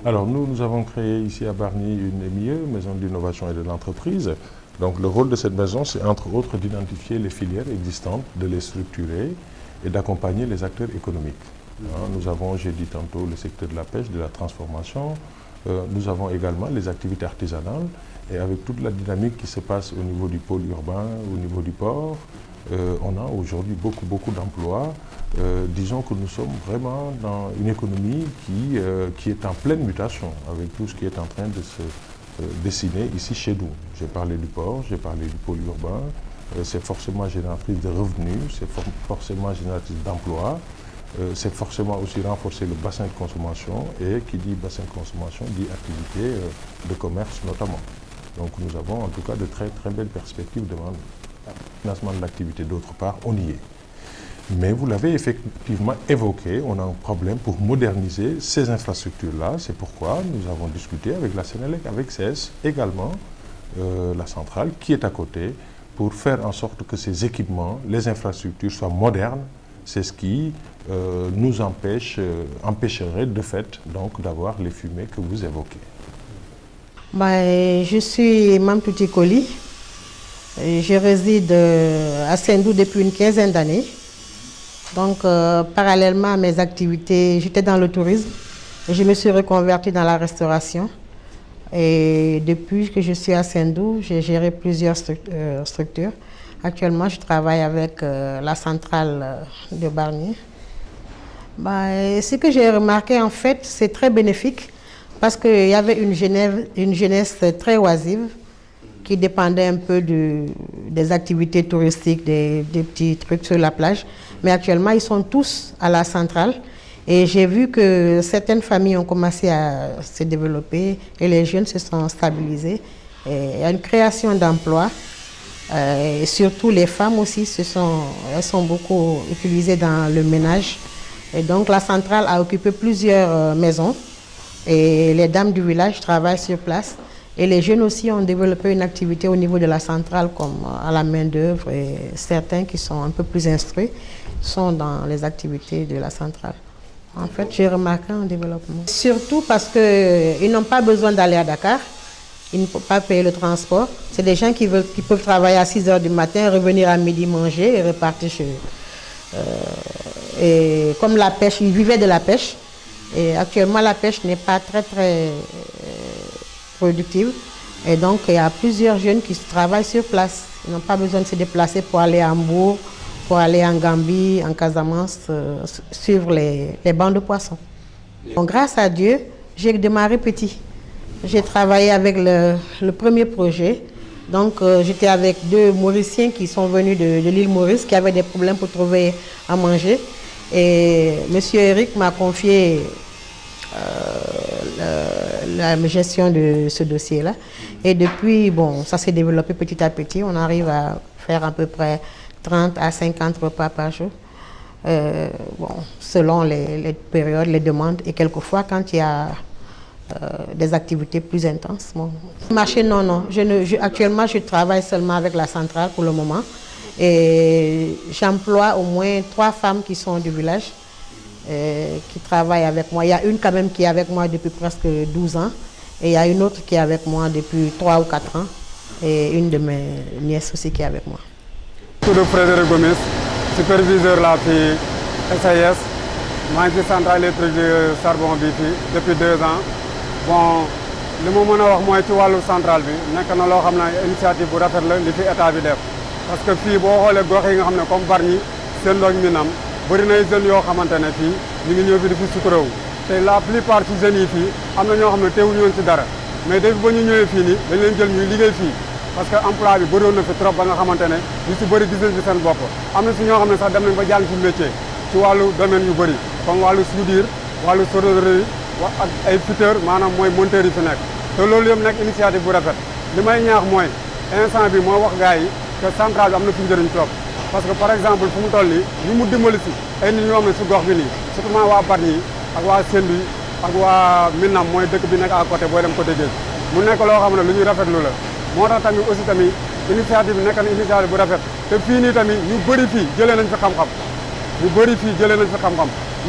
Alors nous avons créé ici à Bargny une MIE, Maison de l'innovation et de l'entreprise. Donc le rôle de cette maison, c'est entre autres d'identifier les filières existantes, de les structurer et d'accompagner les acteurs économiques. Nous avons, j'ai dit tantôt, le secteur de la pêche, de la transformation. Nous avons également les activités artisanales et avec toute la dynamique qui se passe au niveau du pôle urbain, au niveau du port, on a aujourd'hui beaucoup d'emplois. Disons que nous sommes vraiment dans une économie qui est en pleine mutation avec tout ce qui est en train de se dessiner ici chez nous. J'ai parlé du port, j'ai parlé du pôle urbain. C'est forcément génératrice de revenus, c'est forcément génératrice d'emplois. C'est forcément aussi renforcer le bassin de consommation et qui dit bassin de consommation dit activité de commerce notamment. Donc nous avons en tout cas de très belles perspectives de financement de l'activité. D'autre part, on y est. Mais vous l'avez effectivement évoqué, on a un problème pour moderniser ces infrastructures-là. C'est pourquoi nous avons discuté avec la Sénélec, avec CS également, la centrale qui est à côté, pour faire en sorte que ces équipements, les infrastructures soient modernes. C'est ce qui nous empêcherait de fait donc d'avoir les fumées que vous évoquez. Je suis Mme Touti Koli. Je réside à Sendou depuis une quinzaine d'années. Donc, parallèlement à mes activités, j'étais dans le tourisme et je me suis reconvertie dans la restauration. Et depuis que je suis à Sendou, j'ai géré plusieurs structures. Actuellement, je travaille avec la centrale de Bargny. Ce que j'ai remarqué, en fait, c'est très bénéfique parce qu'il y avait une jeunesse très oisive qui dépendait un peu des activités touristiques, des petits trucs sur la plage. Mais actuellement, ils sont tous à la centrale. Et j'ai vu que certaines familles ont commencé à se développer et les jeunes se sont stabilisés. Et il y a une création d'emplois. Et surtout les femmes aussi, elles sont beaucoup utilisées dans le ménage. Et donc la centrale a occupé plusieurs maisons et les dames du village travaillent sur place. Et les jeunes aussi ont développé une activité au niveau de la centrale comme à la main d'œuvre et certains qui sont un peu plus instruits sont dans les activités de la centrale. En fait, j'ai remarqué un développement. Surtout parce qu'ils n'ont pas besoin d'aller à Dakar. Ils ne peuvent pas payer le transport. C'est des gens qui peuvent travailler à 6 h du matin, revenir à midi manger et repartir chez eux. Et comme la pêche, ils vivaient de la pêche. Et actuellement, la pêche n'est pas très productive. Et donc, il y a plusieurs jeunes qui travaillent sur place. Ils n'ont pas besoin de se déplacer pour aller à Hambourg, pour aller en Gambie, en Casamance, suivre les bancs de poissons. Donc, grâce à Dieu, j'ai démarré petit. J'ai travaillé avec le premier projet. Donc, j'étais avec 2 Mauriciens qui sont venus de l'île Maurice, qui avaient des problèmes pour trouver à manger. Et M. Eric m'a confié la gestion de ce dossier-là. Et depuis, ça s'est développé petit à petit. On arrive à faire à peu près 30 à 50 repas par jour. Selon les périodes, les demandes. Et quelquefois, quand il y a des activités plus intenses. Marché, non. Actuellement, je travaille seulement avec la centrale pour le moment. Et j'emploie au moins 3 femmes qui sont du village, qui travaillent avec moi. Il y a une quand même qui est avec moi depuis presque 12 ans. Et il y a une autre qui est avec moi depuis 3 ou 4 ans. Et une de mes nièces aussi qui est avec moi. Je suis Frédéric Gomis, superviseur la FI SAS. Je suis centrale électrique de charbon depuis 2 ans. Li ma mën a wax mooy ci wàllu centrale bi nekk na loo xam ne initiative bu rafet la li fi état bi def parce que fii boo xoolee gox yi nga xam ne comme Bargny Sendou ak Minam bëri na jeunes yoo xamante ne fii ñu ngi ñëw fi di fi suturewu te la plupart ci jeunes yi fii am na ñoo xam ne teewuñu woon ci dara mais depuis ba ñu ñëwee fii nii dañ leen jël ñuy liggéey fii parce que emploi bi bëriwoon na fi trop ba nga xamante ne ñu si bëri gis nañ fi seen bopp am na si ñoo xam ne sax dem nañ ba jàng fi métier ci wàllu domaine yu bëri comme wàllu soudure wàllu soudrerie ak ay fitteurs maanaam mooy monteurs yi fi nekk te loolu yëpp nekk initiative bu rafet li may ñaax mooy instant bi mooy wax gars yi que centrale bi am na fi njëriñ trop parce que par exemple fu mu toll nii ñu mu dimbali si ay nit ñoo xam ne si gox bi nii surtout waa Bargny ak waa Sendou ak waa Minam mooy dëkk bi nekk à côté booy dem côté géej mu nekk loo xam ne lu ñuy rafetlu la moo tax tamit aussi tamit initiative bi nekk na initiative bu rafet te fii nii tamit ñu bëri fii jëlee nañ fi xam-xam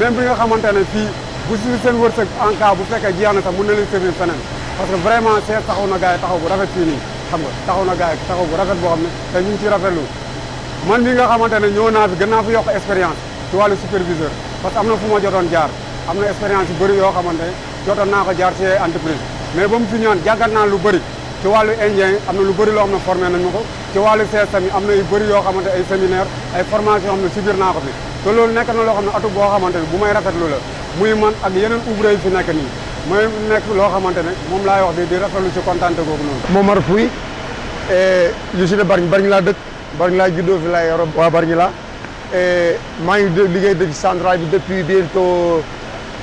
même bi nga xamante ne fii bu si seen wërsëg en cas bu fekkee jeex na sax mën na leen servir feneen parce que vraiment c'est taxaw na gars yi taxaw bu rafet fii nii xam nga taxaw na gars yi taxaw bu rafet boo xam ne te ñu ngi ciy rafetlu man mi nga xamante ne ñëw naa fi gën naa fi yokk expérience ci wàllu superviseur parce que am na fu ma jotoon jaar am na expérience yu bëri yoo xamante ne jotoon naa ko jaar ci entreprise mais ba mu fi ñëwaan jàngat naa lu bëri ci wàllu indien am na lu bëri loo xam ne formé nañ ma ko ci wàllu CSM am na yu bëri yoo xamante ay séminaire ay formation yoo xam ne subir naa ko fi te loolu nekk na loo xam ne atu boo xamante ne bu may rafetlu la muy man ak yeneen ouvrier yi fi nekk nii mooy nekk loo xamante ne moom laay wax di rafetlu ci kontaante googu noonu. Momar Pouy je suis de Bargny Bargny laa dëkk Bargny laa juddoo fi laa yoroo waa Bargny laa maa ngi liggéey ci centrale bi depuis bientôt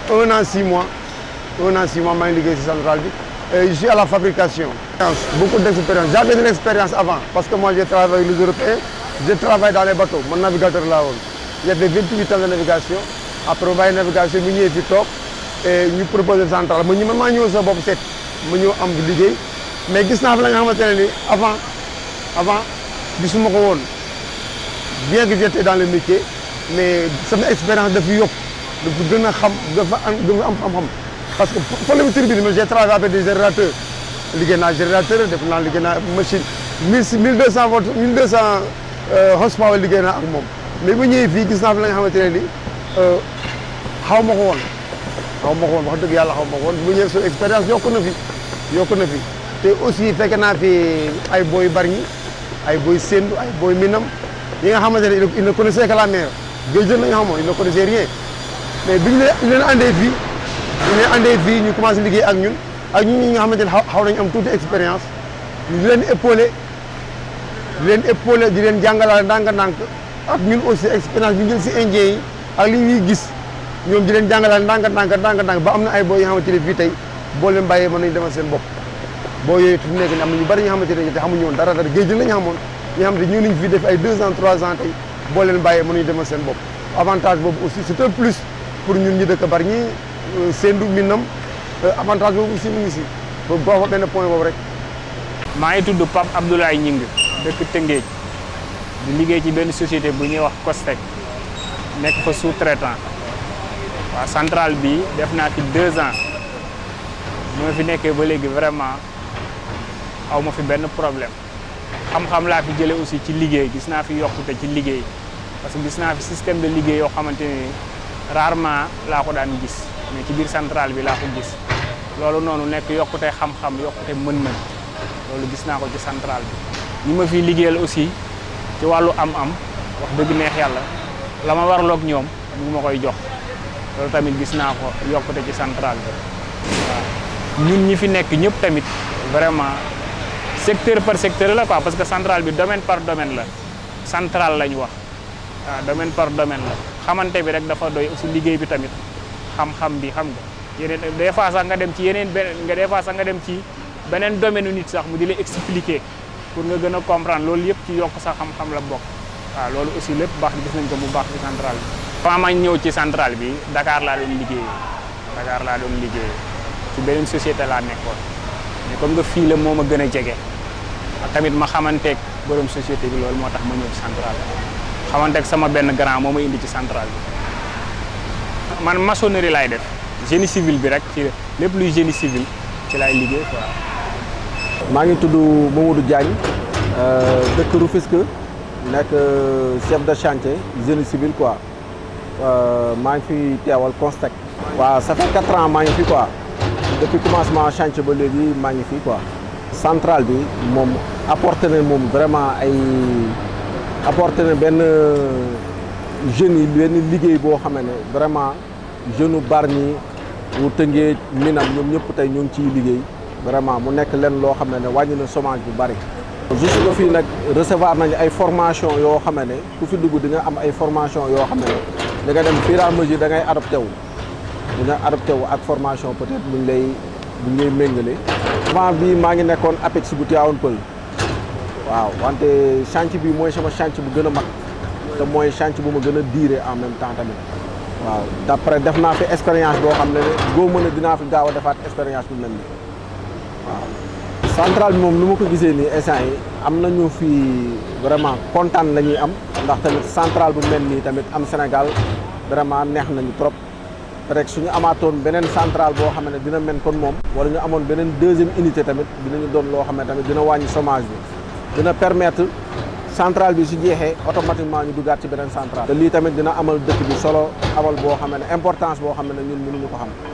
1 an 6 mois maa ngi liggéey ci centrale bi. Je suis à la fabrication. Beaucoup d'expérience. J'avais de l'expérience avant parce que moi j'ai travaillé avec les Européens, j'ai travaillé dans les bateaux. Mon navigateur là, il y avait 28 ans de navigation. Après, on a navigation, nous sommes top et nous proposons une centrale. Nous sommes venus à Bob 7, nous sommes en ligue. Mais qu'est-ce que nous avons avant, je suis bien que j'étais dans le métier, mais c'est une expérience de vie. Parce que pour le turbine, j'ai travaillé avec des générateurs. Liggéey naa générateur def naa liggéey naa machine 1200 volts 1200 horsepower liggéey naa ak moom mais bu ñëwee fii gis naa fi la nga xamante ne ni xaw ma ko woon wax dëgg yàlla xaw ma ko woon bu ñëwee suñu expérience yokku na fi te aussi fekk naa fi ay booy Bargny ay booy Sendou ay booy Minam yi nga xamante ne il ne connaissait que la mer géej la nga xamoon il ne connaissait rien mais bi ñu leen andee fii ñu commencé liggéey ak ñun ñi nga xamante ne xaw nañu am tuuti expérience ñu di leen épaulé di leen jàngalaale ndànk-ndànk ak ñun aussi expérience bi ñu jël si indien yi ak li ñuy gis ñoom di leen jàngalaale ndànk ba am na ay boo yoo xamante ne fii tey boo leen bàyyee mën nañu demal seen bopp boo yooyu fi mu nekk ni am na ñu bari ñoo xamante ne te xamuñu woon dara géej la ñu xamoon ñi nga xamante ne ñu nañu fii def ay 2 ans 3 ans tey boo leen bàyyee mën nañu demal seen bopp avantage boobu aussi c'est un plus pour ñun ñi dëkk Bargny Sendou Minam avantage boobu aussi mu ngi si boo wax benn point boobu rek. maa ngi tudd Pape Abdoulaye Gningue dëkk Tëngéej di liggéey ci benn société bu ñuy wax Costec nekk fa sous-traitant waaw centrale bi def naa fi 2 ans moo fi nekkee ba léegi vraiment aw ma fi benn problème xam-xam laa fi jëlee aussi ci liggéey gis naa fi yokkute ci liggéey parce que gis naa fi système de liggéey yoo xamante ni rarement laa ko daan gis mais ci biir centrale bi laa ko gis loolu noonu nekk yokkute xam-xam yokkute mën-mën loolu gis naa ko ci centrale bi ñi ma fi liggéeyal aussi ci wàllu am-am wax dëgg neex yàlla la ma warloog ñoom ñu ma koy jox loolu tamit gis naa ko yokkute ci centrale bi waaw ñun ñi fi nekk ñëpp tamit vraiment secteur par secteur la quoi parce que centrale bi domaine par domaine la centrale la ñu wax waaw domaine par domaine la xamante bi rek dafa doy aussi liggéey bi tamit xam-xam bi xam nga yeneen des fois sax nga dem ci yeneen des fois sax nga dem ci beneen domaine nit sax mu di la expliquer pour nga gën a comprendre loolu yëpp ci yokk sa xam-xam la bokk waaw loolu aussi lépp baax gis nañ ko bu baax ci centrale bi. avant ma ñëw ci centrale bi Dakar laa doon liggéey ci beneen société laa nekkoon mais comme nga fii la moo ma gën a jege ak tamit ma xamanteeg borom société bi loolu moo tax ma ñëw ci centrale bi xamanteeg sama benn grand moo ma indi ci centrale bi. man maçonnerie laay def génie civil bi rek ci lépp luy génie civil ci laay liggéey quoi. maa ngi tudd Mamadou Diagne dëkk Rufisque nekk chef de chantier génie civil quoi maa ngi fi teewal Costec. waaw ça fait 4 ans maa ngi fi quoi depuis commencement chantier ba léegi maa ngi fi quoi. centrale bi moom apporté na moom vraiment apporté na benn jeunes yi benn liggéey boo xam ne vraiment jeune Bargny wu Tëngéej Minam ñoom ñëpp tey ñoo ngi ciy liggéey vraiment mu nekk leen loo xam ne wàññi na chômage bu bari. juste que fii nag recevoir nañu ay formation yoo xam ne ku fi dugg di nga am ay formation yoo xam ne da nga dem fur et à mesure da ngay adopté wu ak formation peut-être buñ lay méngale. avant bi maa ngi nekkoon APEX bu Tivaouane Peulh waaw wante chantier bi mooy sama chantier bu gën a mag te mooy chantier bu ma gën a diire en même temps tamit waaw d'après def naa fi expérience boo xam ne boo mën a dinaa fi gaaw a defaat expérience bu mel nii waaw. centrale bi moom lu ma ko gisee nii instant yi am nañu fi vraiment kontaan la ñuy am ndax tamit centrale bu mel nii tamit am Sénégal vraiment neex nañu trop rek suñu amaatoon beneen centrale boo xam ne dina mel kon moom wala ñu amoon beneen deuxième unité tamit dinañu doon loo xam ne tamit dina wàññi chômage bi dina permettre centrale bi su jeexee automatiquement ñu duggaat ci beneen centrale te lii tamit dina amal dëkk bi solo amal boo xam ne importance boo xam ne ñun mënuñu ko xam